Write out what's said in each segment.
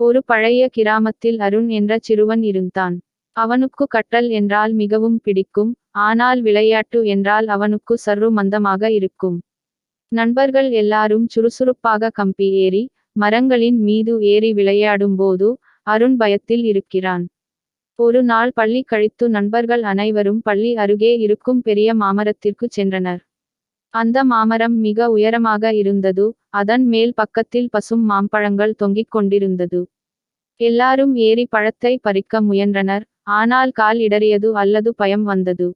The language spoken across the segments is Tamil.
ஒரு பழைய கிராமத்தில் அருண் என்ற சிறுவன் இருந்தான். அவனுக்கு கற்றல் என்றால் மிகவும் பிடிக்கும். ஆனால் விளையாட்டு என்றால் அவனுக்கு சற்று மந்தமாக இருக்கும். நண்பர்கள் எல்லாரும் சுறுசுறுப்பாக கம்பி ஏறி மரங்களின் மீது ஏறி விளையாடும் போது அருண் பயத்தில் இருக்கிறான். ஒரு நாள் பள்ளி கழித்து நண்பர்கள் அனைவரும் பள்ளி அருகே இருக்கும் பெரிய மாமரத்திற்கு சென்றனர். அந்த மாமரம் மிக உயரமாக இருந்தது. அதன் மேல் பக்கத்தில் பசும் மாம்பழங்கள் தொங்கிக் கொண்டிருந்தது. எல்லாரும் ஏறி பழத்தை பறிக்க முயன்றனர். ஆனால் கால் இடறியது அல்லது பயம் வந்தது.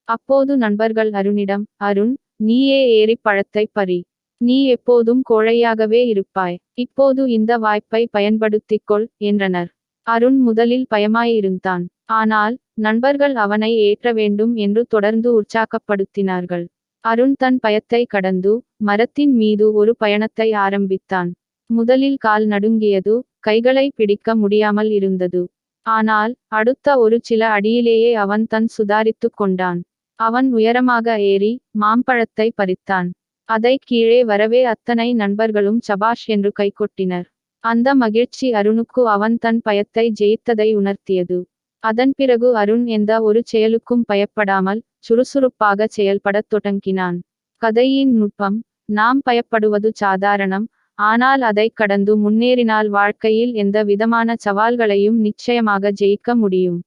அப்போது நண்பர்கள் அருணிடம், அருண், நீயே ஏறி பழத்தை பறி. நீ எப்போதும் கோழையாகவே இருப்பாய். இப்போது இந்த வாய்ப்பை பயன்படுத்திக்கொள் என்றனர். அருண் முதலில் பயமாயிருந்தான். ஆனால் நண்பர்கள் அவனை ஏற்ற வேண்டும் என்று தொடர்ந்து உற்சாகப்படுத்தினார்கள். அருண் தன் பயத்தை கடந்து மரத்தின் மீது ஒரு பயணத்தை ஆரம்பித்தான். முதலில் கால் நடுங்கியது, கைகளை பிடிக்க முடியாமல் இருந்தது. ஆனால் அடுத்த ஒரு சில அடியிலேயே அவன் தன் சுதாரித்துக் கொண்டான். அவன் உயரமாக ஏறி மாம்பழத்தை பறித்தான். அதை கீழே வரவே அத்தனை நண்பர்களும் சபாஷ் என்று கைகொட்டினர். அந்த மகிழ்ச்சி அருணுக்கு அவன் தன் பயத்தை ஜெயித்ததை உணர்த்தியது. அதன் பிறகு அருண் எந்த ஒரு செயலுக்கும் பயப்படாமல் சுறுசுறுப்பாக செயல்படத் தொடங்கினான். கதையின் நுட்பம்: நாம் பயப்படுவது சாதாரணம். ஆனால் அதைக் கடந்து முன்னேறினால் வாழ்க்கையில் எந்த விதமான சவால்களையும் நிச்சயமாக ஜெயிக்க முடியும்.